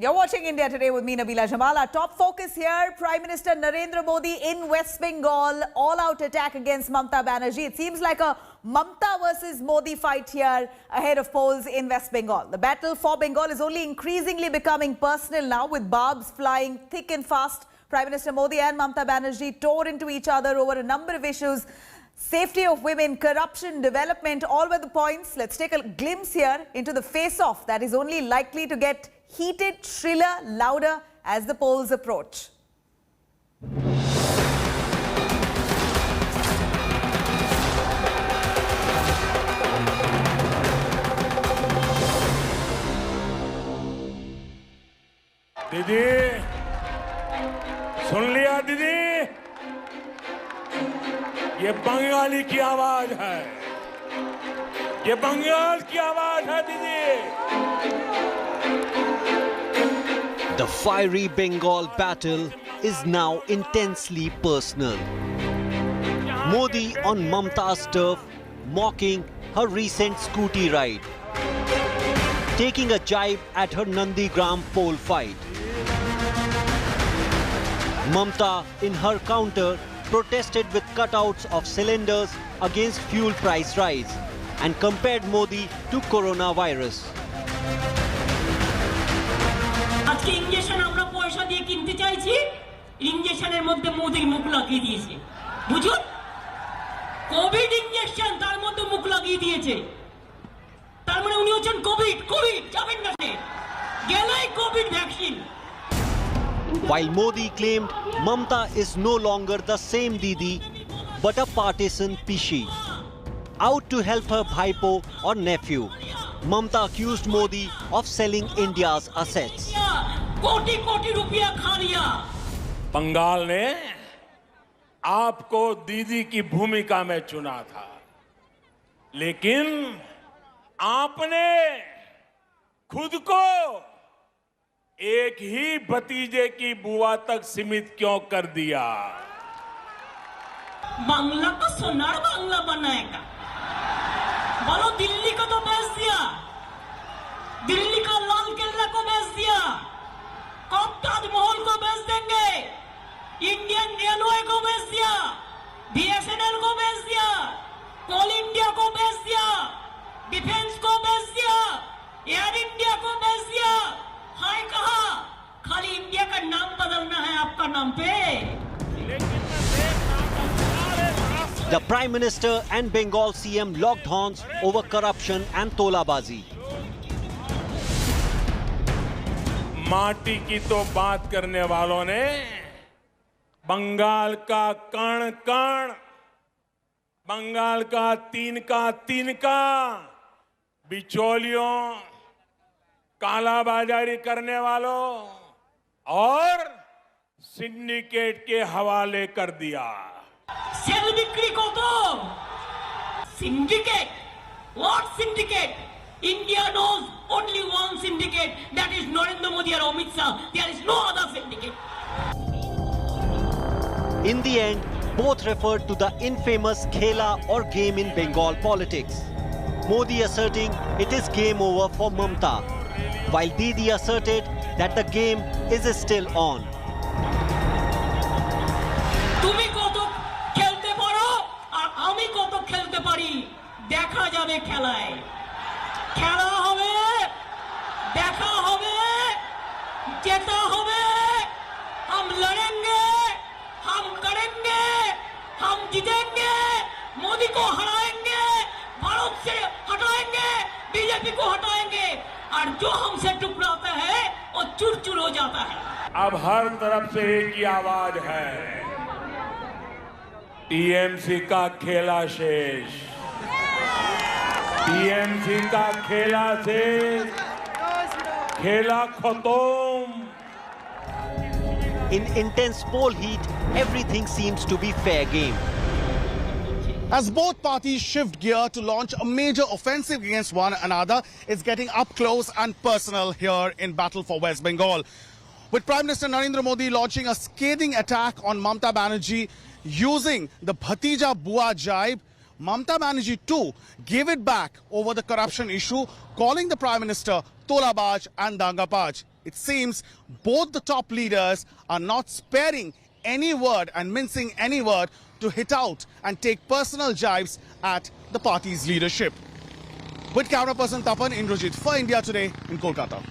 You're watching India Today with me, Nabila Jamal. Our top focus here, Prime Minister Narendra Modi in West Bengal, all-out attack against Mamata Banerjee. It seems like a Mamata versus Modi fight here ahead of polls in West Bengal. The battle for Bengal is only increasingly becoming personal now, with barbs flying thick and fast. Prime Minister Modi and Mamata Banerjee tore into each other over a number of issues. Safety of women, corruption, development, all were the points. Let's take a glimpse here into the face-off that is only likely to get heated, shriller, louder as the polls approach. दीदी, सुन लिया दीदी? ये बंगाली की आवाज है। ये बंगाल की आवाज है दीदी। The fiery Bengal battle is now intensely personal. Modi on Mamata's turf, mocking her recent scooty ride, taking a jibe at her Nandigram pole fight. Mamata, in her counter, protested with cutouts of cylinders against fuel price rise and compared Modi to coronavirus. আজকে injection আমরা পয়সা দিয়ে কিনতে চাইছি, ইনজেকশনের মধ্যে মোদির মুখ লাগিয়ে দিয়েছে। বুঝুন, কোভিড ইনজেকশন তার মধ্যে মুখ লাগিয়ে দিয়েছে। তার মানে উনি হচ্ছেন কোভিড যাবেন না, গেলেই Covid vaccine. While Modi claimed Mamata is no longer the same Didi, but a partisan pishi, out to help her bhaipo or nephew, Mamata accused Modi of selling India's assets. कोटी रुपया खा लिया। बंगाल ने आपको दीदी की भूमिका में चुना था, लेकिन आपने खुद को एक ही भतीजे की बुआ तक सीमित क्यों कर दिया? बांग्ला को सोनार बांग्ला बनाएगा। बोलो, दिल्ली को तो बेच दिया, दिल्ली का लाल किला को बेच दिया, कब ताजमहल को बेच देंगे, इंडियन रेलवे को बेच दिया, बीएसएनएल को बेच दिया, कोल इंडिया को बेच दिया, डिफेंस को बेच दिया, एयर इंडिया को बेच दिया। हाय कहा, खाली इंडिया का नाम बदलना है आपका नाम पे। The Prime Minister and Bengal CM locked horns over corruption and tolabazi. माटी की तो बात करने वालों ने बंगाल का कण कण, बंगाल का तिनका बिचौलियों, कालाबाजारी करने वालों और सिंडिकेट के हवाले कर दिया। सेल बिक्री को तो syndicate. What syndicate? India knows only one syndicate, that is Narendra Modi or Amit Shah. There is no other syndicate. In the end, both referred to the infamous Khela or game in Bengal politics. Modi asserting it is game over for Mamata, while Didi asserted that the game is still on. তুমি কত খেলতে পারো আর আমি কত খেলতে পারি দেখা যাবে খেলায়। খেলা হবে, দেখা হবে, জেতা হবে। हम लड़ेंगे, हम करेंगे, हम जीतेंगे, मोदी को हराएंगे, भारत से हटाएंगे, बीजेपी को हटाएंगे, और जो हमसे टकराता है वो चूर-चूर हो जाता है। अब हर तरफ से एक ही आवाज है, टीएमसी का खेला शेष, टीएमसी का खेला शेष, खेला खत्म। In intense poll heat, everything seems to be fair game. As both parties shift gear to launch a major offensive against one another, it's getting up close and personal here in Battle for West Bengal. With Prime Minister Narendra Modi launching a scathing attack on Mamata Banerjee using the Bhatija Bua jibe, Mamata Banerjee too gave it back over the corruption issue, calling the Prime Minister Tolabaj and Dangapaj. It seems both the top leaders are not sparing any word and mincing any word to hit out and take personal jibes at the party's leadership. With camera person Tapan Indrajit for India Today in Kolkata.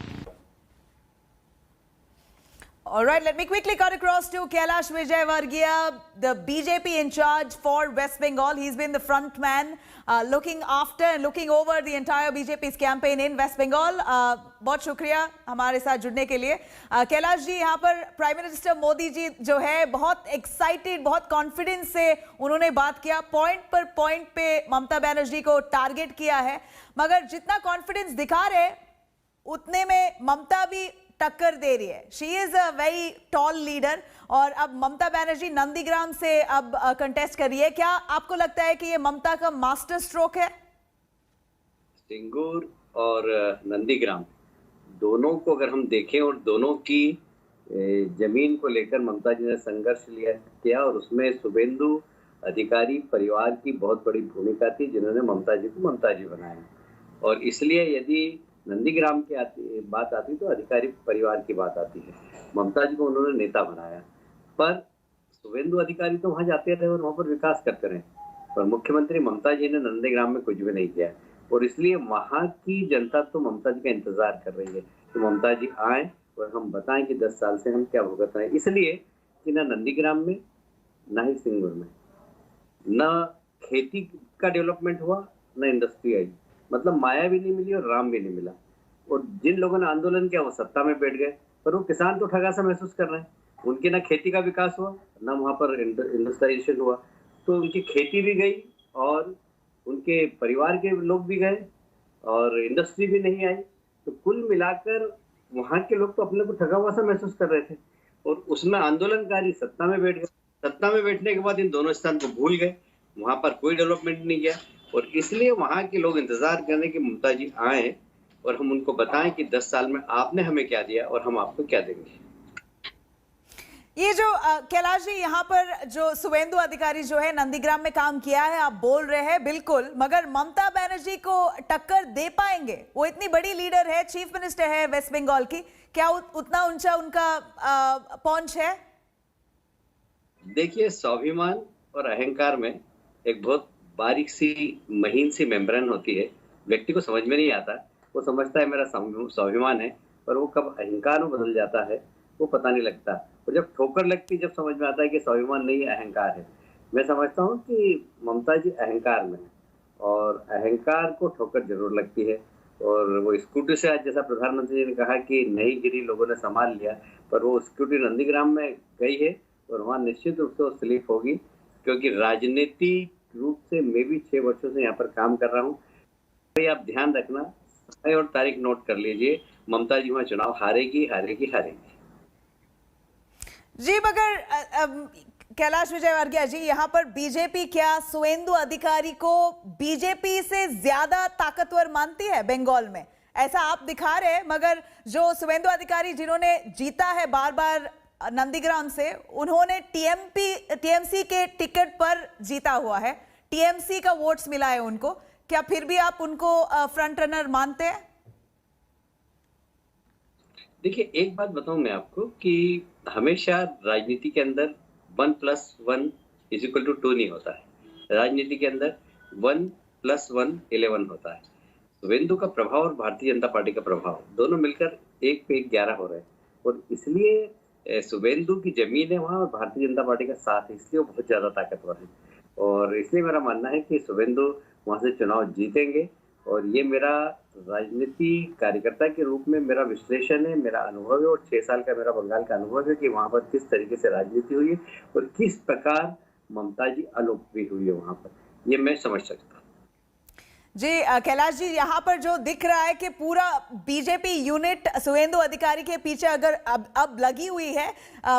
All right, let me quickly cut across to Kailash Vijayvargiya, the BJP in charge for West Bengal. He's been the front man looking after and looking over the entire BJP's campaign in West Bengal. बहुत शुक्रिया हमारे साथ जुड़ने के लिए. कैलाश जी, यहाँ पर prime minister Modi ji जो है बहुत एक्साइटेड, बहुत कॉन्फिडेंस से उन्होंने बात किया, पॉइंट पे ममता बनर्जी को टारगेट किया है, मगर जितना कॉन्फिडेंस दिखा रहे उतने में ममता भी टक्कर दे रही है. She is a very tall leader और अब ममता बनर्जी नंदीग्राम से अब कंटेस्ट कर रही है. क्या आपको लगता है कि ये ममता का मास्टर स्ट्रोक है? सिंगूर और नंदीग्राम दोनों को अगर हम देखें और दोनों की जमीन को लेकर ममता जी ने संघर्ष किया और उसमें शुभेंदु अधिकारी परिवार की बहुत बड़ी भूमिका थी, जिन्होंने ममता जी को ममता जी बनाया. और इसलिए यदि नंदीग्राम की बात आती तो अधिकारी परिवार की बात आती है. ममता जी को उन्होंने नेता बनाया, पर शुभेंदु अधिकारी तो वहां जाते रहे और वहां पर विकास करते रहे, पर मुख्यमंत्री ममता जी ने नंदीग्राम में कुछ भी नहीं किया. और इसलिए वहां की जनता तो ममता जी का इंतजार कर रही है कि ममता जी आए और हम बताएं कि 10 साल से हम क्या भुगत रहे हैं. इसलिए कि ना नंदीग्राम में ना ही सिंगूर में न खेती का डेवलपमेंट हुआ, न इंडस्ट्री आई. मतलब माया भी नहीं मिली और राम भी नहीं मिला. और जिन लोगों ने आंदोलन किया वो सत्ता में बैठ गए, पर वो किसान तो ठगा सा महसूस कर रहे हैं. उनके ना खेती का विकास हुआ, ना वहाँ पर इंडस्ट्रियलाइजेशन हुआ, तो उनकी खेती भी गई और उनके परिवार के लोग भी गए और इंडस्ट्री भी नहीं आई. तो कुल मिलाकर वहाँ के लोग तो अपने को ठगा हुआ सा महसूस कर रहे थे और उसमें आंदोलनकारी सत्ता में बैठ गए. सत्ता में बैठने के बाद इन दोनों स्थान को भूल गए, वहाँ पर कोई डेवलपमेंट नहीं किया. और इसलिए वहाँ के लोग इंतजार कर रहे हैं कि ममता जी आए और हम उनको बताएं कि 10 साल में आपने हमें क्या दिया और हम आपको क्या देंगे. ये जो कैलाश जी, यहाँ पर जो शुभेंदु अधिकारी जो है नंदीग्राम में काम किया है, आप बोल रहे हैं बिल्कुल, मगर ममता बनर्जी को टक्कर दे पाएंगे? वो इतनी बड़ी लीडर है, चीफ मिनिस्टर है वेस्ट बंगाल की, क्या उतना ऊंचा उनका पहुंच है? देखिए, स्वाभिमान और अहंकार में एक बहुत बारीक सी महीन सी मेम्ब्रेन होती है. व्यक्ति को समझ में नहीं आता, वो समझता है मेरा स्वाभिमान है, पर वो कब अहंकार में बदल जाता है वो पता नहीं लगता. और जब ठोकर लगती जब समझ में आता है कि स्वाभिमान नहीं अहंकार है. मैं समझता हूँ कि ममता जी अहंकार में है और अहंकार को ठोकर जरूर लगती है. और वो स्कूटी से आज जैसा प्रधानमंत्री जी ने कहा कि नहीं गिरी, लोगों ने संभाल लिया, पर वो स्कूटी नंदीग्राम में गई है और वहाँ निश्चित रूप से वो स्लिप होगी, क्योंकि राजनीतिक रूप से मैं भी 6 वर्षों से यहाँ पर काम कर रहा हूँ. तो आप ध्यान रखना और तारीख नोट कर लीजिए, ममता जी वहाँ चुनाव हारेगी हारेगी हारेगी. जी, मगर कैलाश विजयवर्गीय जी, यहाँ पर बीजेपी क्या शुभेंदु अधिकारी को बीजेपी से ज्यादा ताकतवर मानती है बंगाल में? ऐसा आप दिखा रहे हैं, मगर जो शुभेंदु अधिकारी जिन्होंने जीता है बार बार नंदीग्राम से, उन्होंने टीएमसी के टिकट पर जीता हुआ है, टीएमसी का वोट्स मिला है उनको. क्या फिर भी आप उनको फ्रंट रनर मानते हैं? देखिए, एक बात बताऊं मैं आपको कि हमेशा राजनीति के अंदर 1+1 = 2 नहीं होता है. राजनीति के अंदर 1+1 11 होता है. शुभेंदु का प्रभाव और भारतीय जनता पार्टी का प्रभाव दोनों मिलकर 1 पे 11 हो रहे हैं. और इसलिए शुभेंदु की जमीन है वहाँ और भारतीय जनता पार्टी का साथ है, इसलिए वो बहुत ज्यादा ताकतवर है. और इसलिए मेरा मानना है कि शुभेंदु वहाँ से चुनाव जीतेंगे. और ये मेरा राजनीति कार्यकर्ता के रूप में मेरा विश्लेषण है, मेरा अनुभव है और 6 साल का मेरा बंगाल का अनुभव है कि वहाँ पर किस तरीके से राजनीति हुई है और किस प्रकार ममता जी अलोकप्रिय हुई है वहाँ पर, ये मैं समझ सकता हूँ. जी कैलाश जी, यहाँ पर जो दिख रहा है कि पूरा बीजेपी यूनिट शुभेंदु अधिकारी के पीछे अगर अब लगी हुई है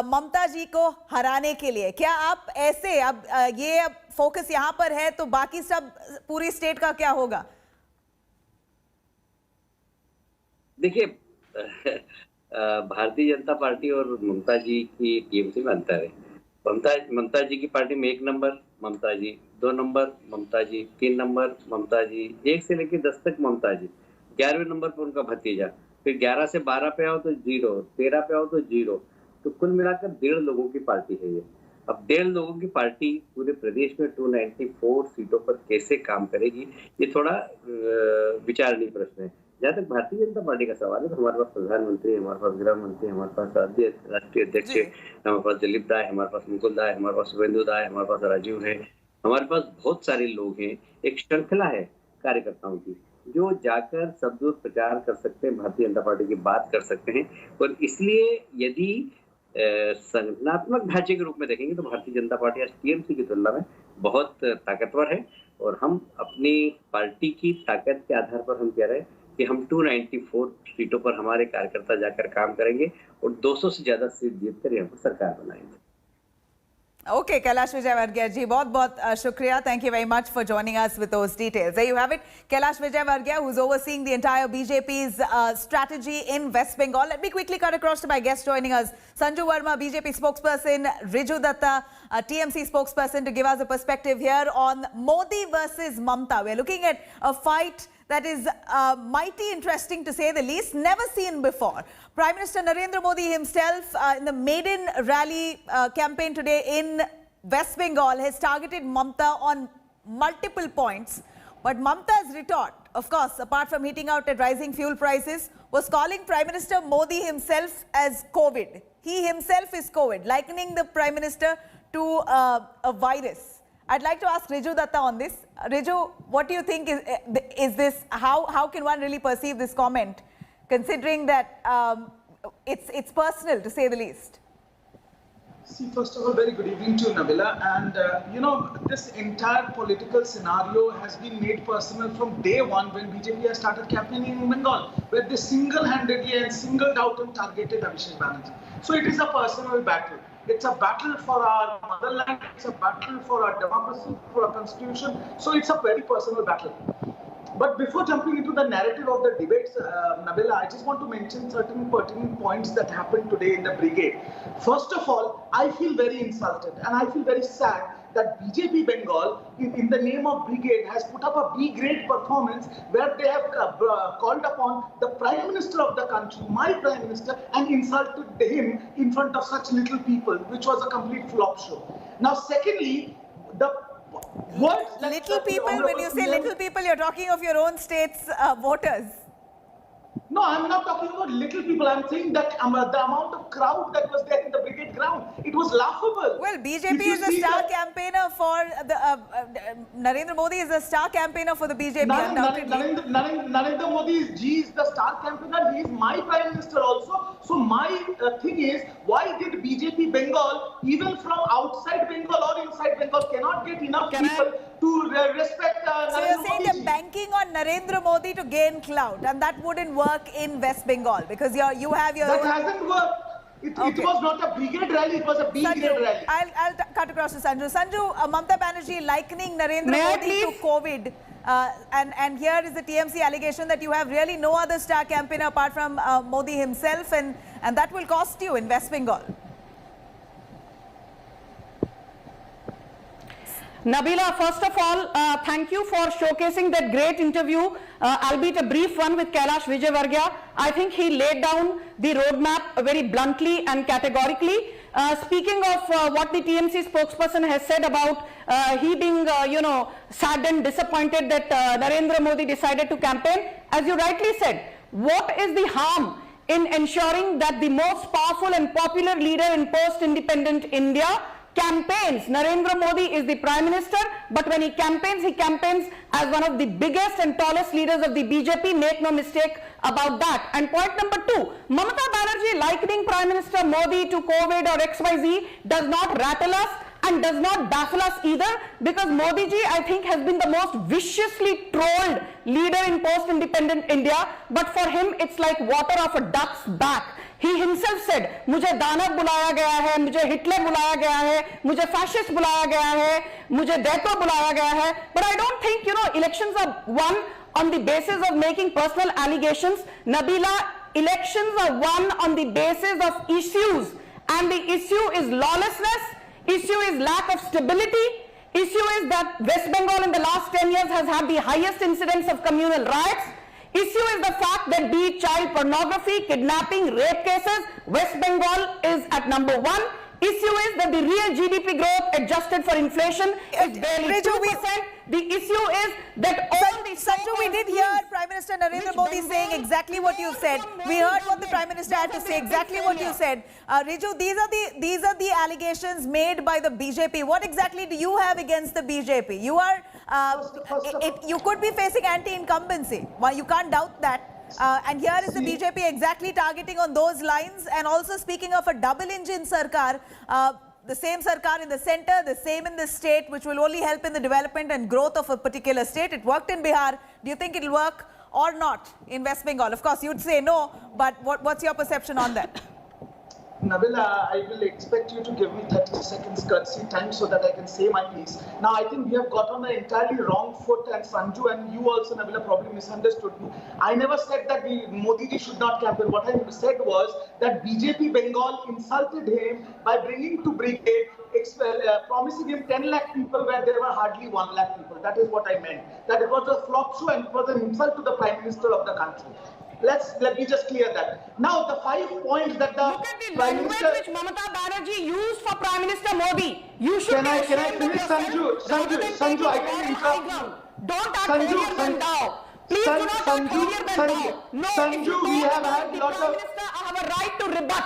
ममता जी को हराने के लिए, क्या आप ऐसे अब फोकस यहाँ पर है तो बाकी सब पूरी स्टेट का क्या होगा? देखिए, भारतीय जनता पार्टी और ममता जी की टीएमसी में अंतर है. ममता जी की पार्टी में 1 नंबर ममता जी, 2 नंबर ममता जी, 3 नंबर ममता जी, 1 से लेकर 10 तक ममता जी, 11वें नंबर पर उनका भतीजा, फिर 11 से 12 पे आओ तो 0, 13 पे आओ तो 0, तो कुल मिलाकर 1.5 लोगों की पार्टी है ये। अब 1.5 लोगों की पार्टी पूरे प्रदेश में 294 सीटों पर कैसे काम करेगी, ये थोड़ा विचारणीय प्रश्न है। जहाँ तक भारतीय जनता पार्टी का सवाल है तो हमारे पास प्रधानमंत्री, हमारे पास गृह मंत्री, हमारे पास राष्ट्रीय अध्यक्ष है, हमारे पास दिलीप दाई, हमारे पास मुकुल दाई, हमारे पास शुभेंदु दाई, हमारे पास राजीव है, हमारे पास बहुत सारे लोग हैं। एक श्रृंखला है कार्यकर्ताओं की जो जाकर सब दूर प्रचार कर सकते हैं, भारतीय जनता पार्टी की बात कर सकते हैं। और इसलिए यदि संगठनात्मक ढांचे के रूप में देखेंगे तो भारतीय जनता पार्टी आज टीएमसी की तुलना में बहुत ताकतवर है। और हम अपनी पार्टी की ताकत के आधार पर हम कह रहे हैं कि हम 294 सीटों पर हमारे कार्यकर्ता जाकर काम करेंगे और 200 से ज्यादा सीट जीतकर यहाँ पर सरकार बनाएंगे। Okay, Kailash Vijayvargiya ji, बहुत shukriya. Thank you very much for joining us with those details. There you have it, Kailash Vijayvargiya, who's overseeing the entire BJP's strategy in West Bengal. Let me quickly cut across to my guest joining us, Sanju Verma, BJP spokesperson, Riju Datta, TMC spokesperson, to give us a perspective here on Modi versus Mamta. We're looking at a fight that is mighty interesting to say the least, never seen before. Prime Minister Narendra Modi himself in the maiden rally campaign today in West Bengal has targeted Mamta on multiple points. But Mamta's retort, of course, apart from hitting out at rising fuel prices, was calling Prime Minister Modi himself as COVID. He himself is COVID, likening the Prime Minister to a virus. I'd like to ask Riju Datta on this. Riju, what do you think is this? How can one really perceive this comment, considering that it's personal, to say the least? See, first of all, very good evening to Nabila. And, this entire political scenario has been made personal from day one when BJP has started campaigning in Bengal, where they single-handedly and singled out and targeted Abhishek Banerjee. So it is a personal battle. It's a battle for our motherland, it's a battle for our democracy, for our constitution. So it's a very personal battle. But before jumping into the narrative of the debates, Nabila, I just want to mention certain pertinent points that happened today in the brigade. First of all, I feel very insulted and I feel very sad that BJP Bengal, in the name of brigade, has put up a B-grade performance where they have called upon the Prime Minister of the country, my Prime Minister, and insulted him in front of such little people, which was a complete flop show. Now, secondly, the words... Little people, when you say little people, you're talking of your own state's voters. No, I'm not talking about little people. I'm saying that the amount of crowd that was there in the brigade ground, it was laughable. Well, BJP is a star campaigner for the... Narendra Modi is a star campaigner for the BJP, undoubtedly. Narendra Modi is the star campaigner. He is my Prime Minister also. So my thing is, why did BJP Bengal, even from outside Bengal or inside Bengal, cannot get enough people to respect So you're saying they're banking on Narendra Modi to gain clout, and that wouldn't work in West Bengal because you have your That own... hasn't worked. It was not a brigade rally, it was a B-grade rally. I'll cut across to Sanju. Sanju, Mamata Banerjee likening Narendra Modi to COVID. And here is the TMC allegation that you have really no other star campaigner apart from Modi himself, and that will cost you in West Bengal. Nabila, first of all, thank you for showcasing that great interview, albeit a brief one, with Kailash Vijayvargiya. I think he laid down the roadmap very bluntly and categorically. Speaking of what the TMC spokesperson has said about he being, sad and disappointed that Narendra Modi decided to campaign, as you rightly said, what is the harm in ensuring that the most powerful and popular leader in post-independent India campaigns? Narendra Modi is the Prime Minister, but when he campaigns as one of the biggest and tallest leaders of the BJP, make no mistake about that. And point number two, Mamata Banerjee likening Prime Minister Modi to COVID or XYZ does not rattle us and does not baffle us either, because Modi ji, I think, has been the most viciously trolled leader in post-independent India, but for him it's like water off a duck's back. He himself said, मुझे दानव बुलाया गया है, मुझे Hitler बुलाया गया है, मुझे fascist बुलाया गया है, मुझे डेटो बुलाया गया है. But I don't think, elections are won on the basis of making personal allegations. Nabila, elections are won on the basis of issues, and the issue is lawlessness, issue is lack of stability, Issue is that West Bengal in the last 10 years has had the highest incidence of communal riots. Issue is the fact that be it child pornography, kidnapping, rape cases, West Bengal is at number 1. Issue is that the real GDP growth adjusted for inflation is barely 2%. The issue is that all the Sanju, we did hear Prime Minister Narendra Modi saying exactly what you said. We heard what the Prime Minister had to say, exactly what you said. Riju, these are the allegations made by the BJP. What exactly do you have against the BJP? You are you could be facing anti-incumbency. Well, you can't doubt that. And here is the BJP exactly targeting on those lines, and also speaking of a double-engine sarkar, the same sarkar in the center, the same in the state, which will only help in the development and growth of a particular state. It worked in Bihar. Do you think it will work or not in West Bengal? Of course, you'd say no, but what's your perception on that? Nabila, I will expect you to give me 30 seconds courtesy time so that I can say my piece. Now, I think we have got on an entirely wrong foot, and Sanju and you also, Nabila, probably misunderstood me. I never said that Modi ji should not campaign. What I said was that BJP Bengal insulted him by bringing to brigade, promising him 10 lakh people where there were hardly 1 lakh people. That is what I meant. That it was a flop show and it was an insult to the Prime Minister of the country. Let me just clear that. Now, the 5 points that the look at the language which Mamata Banerjee used for Prime Minister Modi. You should can I finish, Sanju, I can interrupt. Don't act failure than thou. Please do not act failure than thou. No, Sanju, we have had lots of... Minister, I have a right to rebut.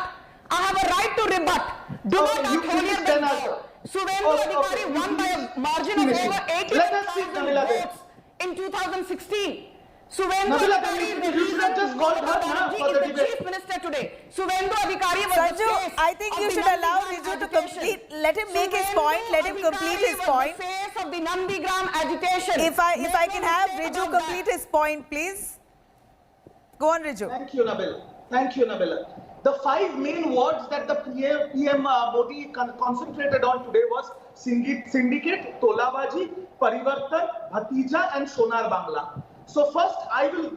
I have a right to rebut. Do not act failure than thou. Suvendu Adhikari won by a margin of over 80,000 votes in 2016. Suvendu Adhikari is the reason the Chief Minister today. Suvendu Adhikari was Sanju, the face I think you should allow Riju to complete. Let him make his point. Let him complete his point. The face of the Nandigram agitation. If I can have Riju complete his point, please. Go on, Riju. Thank you, Nabila. Thank you, Nabila. The 5 main words that the PM Modi concentrated on today was syndicate, Tolabaji, Parivartan, Bhatija, and Sonar Bangla. So first, I will,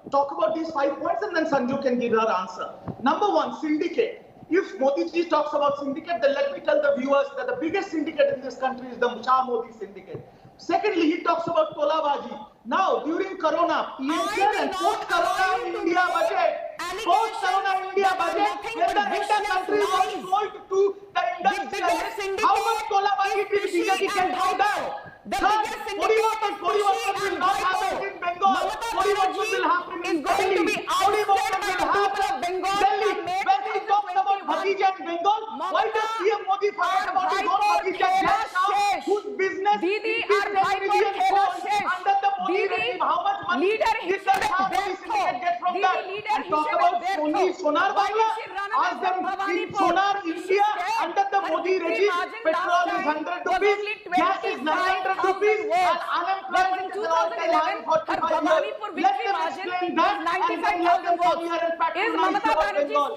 talk about these 5 points, and then Sanju can give her answer. Number 1, syndicate. If Modi ji talks about syndicate, then let me tell the viewers that the biggest syndicate in this country is the Shah Modi syndicate. Secondly, he talks about Tolabaji. Now, during Corona, PHL and post-Corona India budget, when the entire country was sold to the industrialists, how much Tolabaji did BJP get from that? Parivartan will not happen in Bengal. Parivartan will happen in Delhi. Parivartan will happen in Delhi. When he talks about Bhatija in Bengal, why does PM Modi forget about his own Bhatija now, whose business is under the Modi regime? How much money did the Shah Modi syndicate get from that? And talk about Sonar Bangla. Ask them, in Sonar India, under the Modi regime, petrol is 100 rupees, gas is 900 rupees, and unemployment is all-time high 45 years. Let them explain that, and then let them come here and patronize Bengal.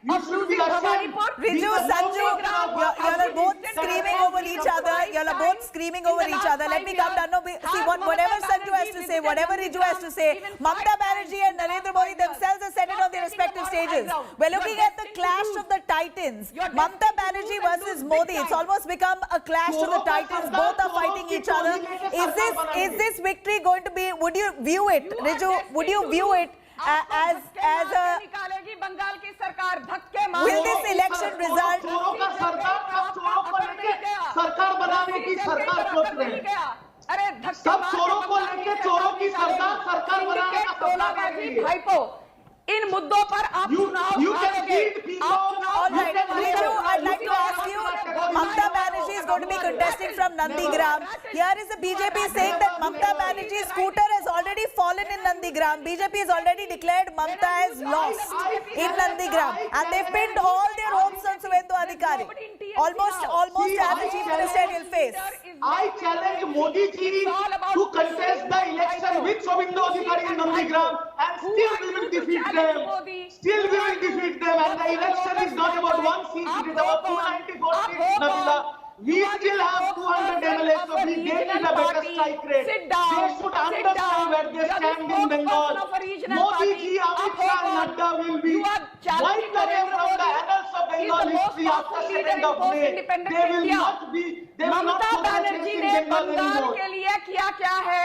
Riju, Sanju, you are both screaming over each other. You are both screaming over each other. Let me come down. No, see, whatever Sanju has to say, whatever Riju has to say, Mamata Banerjee and Narendra Modi themselves have said it on their respective stages. We're looking at the clash of the titans. Mamata Banerjee versus Modi. It's almost become a clash of the titans. Both are fighting each other. Is this victory going to be? Would you view it, Riju? Would you view it as a? Will this election result? सरकार बनाने की सरकार सोच रहे हैं सब चोरों को लेके चोरों की सरकार बनाने का सपना देख रही है भाईपो इन मुद्दों पर आप चुनाव Alright, Riju, I'd like to ask you, Mamata Banerjee is going to be contesting from Nandigram. Here is the BJP saying that Mamata Banerjee's scooter has already fallen in Nandigram. BJP has already declared Mamata has lost in Nandigram, and they've pinned all their hopes on Suvendu Adhikari. Almost as a chief minister he'll face. I challenge Modi ji to contest the election with Suvendu Adhikari in Nandigram, and still we will defeat them. Still we will defeat them, and the election is not about 1 seat, it is about 294 seats, Nabila. We still have 200 MLAs, so we need a better strike rate. They should understand where they stand in Bengal. Modi ji, Amit Shah, Nadda will be wiped away from the annals of Bengal history after 2nd of May. They will not be They will not Mamata focus Banerjee in ने Bengal Bengal anymore. के लिए किया क्या है?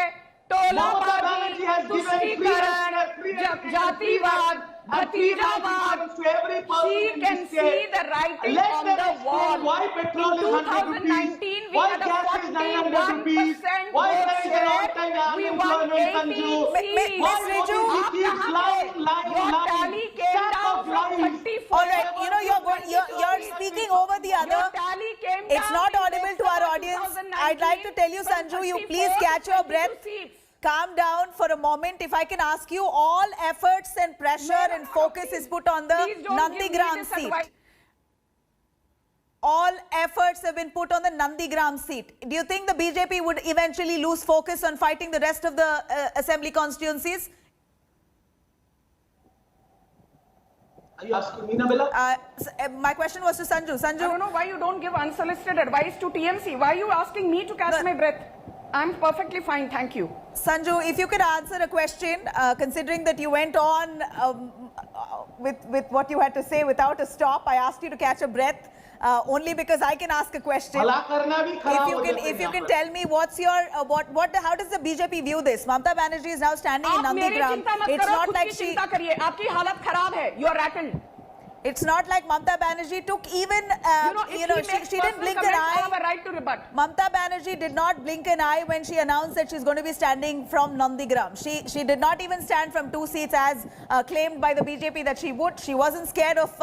Mamata Banerjee has टोलाबाजी, given free तुष्टीकरण, education, जातिवाद, and free भतीजावाद. education to every person She in can this see state. the writing Let on them the explain wall. why petrol In is 100 rupees, 2019, we why had a gas is 900 rupees, 41% why vote there is an share. all-time We won unemployment, 18 Sanju. seats. Why Miss Riju, Modi आप keeps कहाँ lying, थे? lying, Your lying. tally came Sack down of from lies. 34. All right, you know, you're speaking over the other. Your tally came It's down not in audible to our December audience. 2019 I'd like to tell you, from Sanju, you 34 please to catch your 22 breath. seats. Calm down for a moment. If I can ask you, all efforts and pressure and focus is put on the Please don't give me Nandigram this seat. advice. All efforts have been put on the Nandigram seat. Do you think the BJP would eventually lose focus on fighting the rest of the assembly constituencies? Are you asking me, Nabila? My question was to Sanju. I don't Sanju, know why you don't give unsolicited advice to TMC. Why are you asking me to catch No. my breath? I'm perfectly fine, thank you. Sanju, if you could answer a question, considering that you went on with what you had to say without a stop, I asked you to catch a breath only because I can ask a question. भला करना भी खराब हो जाता है If you यहाँ can पर. tell me what's your how does the BJP view this? Mamata Banerjee is now standing in आप मेरी Nandigram. चिंता मत It's करो, not खुद like की she. चिंता करिए. आपकी हालत खराब है. You are rattled. It's not like Mamata Banerjee took even she didn't blink an I have eye. a right to rebut. Mamata Banerjee did not blink an eye when she announced that she's going to be standing from Nandigram. She did not even stand from 2 seats as claimed by the BJP that she would. She wasn't scared of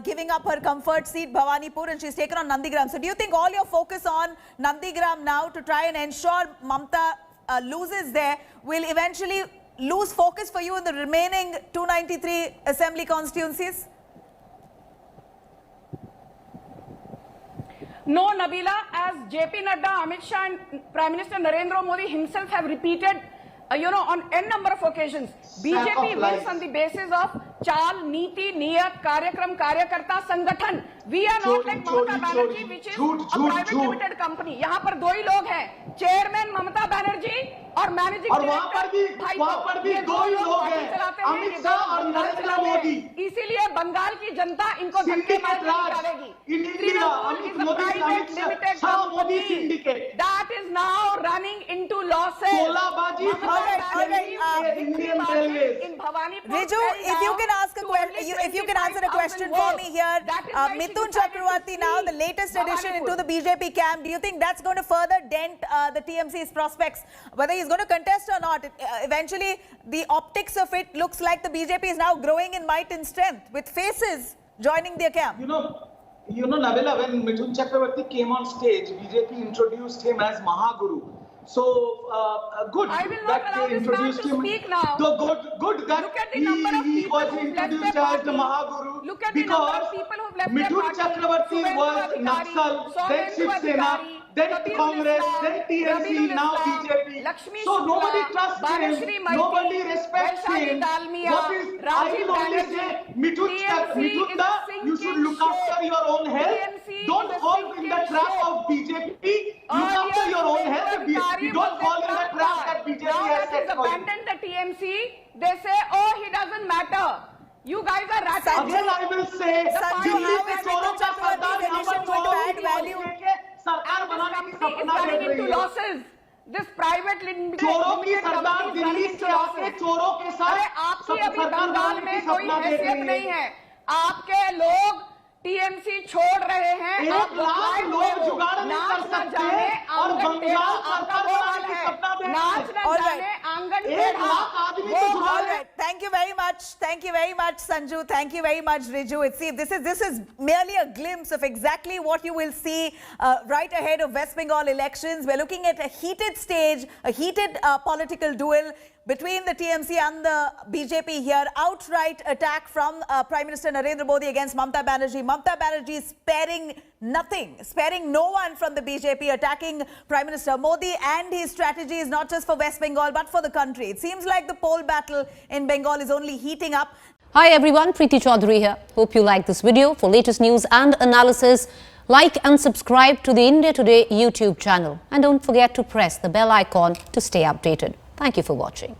giving up her comfort seat, Bhawanipur, and she's taken on Nandigram. So do you think all your focus on Nandigram now to try and ensure Mamata loses there will eventually lose focus for you in the remaining 293 assembly constituencies? No, Nabila, as JP Nadda, Amit Shah and Prime Minister Narendra Modi himself have repeated, on n number of occasions, BJP of lies. wins on the basis of Chal, Niti, Niyat, Karyakram, Karyakarta, Sangathan. We are not like चोरी, Mamata चोरी, Banerjee, which is झूठ, a झूठ, private झूठ. limited company. यहाँ पर दो ही लोग हैं, चेयरमैन ममता बनर्जी और मैनेजिंग और वहाँ पर भी दो ही लोग हैं, अमित शाह और नरेंद्र मोदी. इसीलिए बंगाल की जनता इनको धक्के मार के निकालेगी. In India, Amit Modi, Amit Shah, Modi syndicate. That is now running into losses. तोलाबाजी Indian Railways. In Bhawanipur, Riju, if you can ask a question, if you can answer a question for me here, Mithun Chakravarti now, the latest addition into the BJP camp, do you think that's going to further dent the TMC's prospects, whether he's going to contest or not? Eventually, the optics of it looks like the BJP is now growing in might and strength with faces joining their camp. You know, Nabila, when Mithun Chakravarti came on stage, BJP introduced him as Mahaguru. So good I will not that allow they this man introduced to him. speak now. So good that Look at the number of he people was who've left introduced their as the party. Mahaguru Look at the number because of people who've left their Mithun party. Chakravarti Subhendu was Adhikari, Naxal, then Somendu Shiv Sena, Adhikari, then Kabirul Congress, Islam, then TMC, Rabiul now Islam, BJP. Lakshmi So Shukla, nobody trusts Bhanushree him, Maiti, nobody respects Vaishali him. Dalmia, What is, I Rajiv will only Banerjee, say, Mithun TMC da, is a you should sinking look after ship. your own health. TMC Don't is a fall in the sinking trap ship. of BJP. Look after your own health. Don't fall in the trap that BJP now has that set he's for you. abandoned the TMC, they say, oh, he doesn't matter. You guys are rattled. Again, I will say, Sanju, Delhi how से is चोरों Mithun का सरदार Chakravarti's यहाँ पर addition going to चोरों add की value? Vote लेके सरकार And this बनाने की company is सपना running देख into रही है. losses. This private limited चोरों की limited Sardar company is Delhi running into से आके losses. चोरों के साथ अरे आपकी अभी सरकार बंगाल बनाने में की कोई सपना देख हैसियत रही नहीं है. है. आपके लोग टीएमसी छोड़ रहे हैं. 1 आप लाख बदलाए लोग हुए हो. जुगाड़ नहीं नाच कर न सकते जाने और आंगन बंगाल टेढ़ा. आपका सरकार वो बनाने हाल की है. सपना देख रही नाच है. न All जाने right. आंगन 1 टेढ़ा. लाख आदमी वो तो All जुगाड़ है. right. Thank you very much. Thank you very much, Sanju. Thank you very much, Riju. See, this is merely a glimpse of exactly what you will see right ahead of West Bengal elections. We're looking at a heated stage, a heated political duel between the TMC and the BJP here. Outright attack from Prime Minister Narendra Modi against Mamata Banerjee. Mamata Banerjee sparing nothing, sparing no one from the BJP, attacking Prime Minister Modi and his strategies not just for West Bengal but for the country. It seems like the poll battle in Bengal is only heating up. Hi everyone, Preeti Chaudhary here. Hope you like this video. For latest news and analysis, like and subscribe to the India Today YouTube channel. And don't forget to press the bell icon to stay updated. Thank you for watching.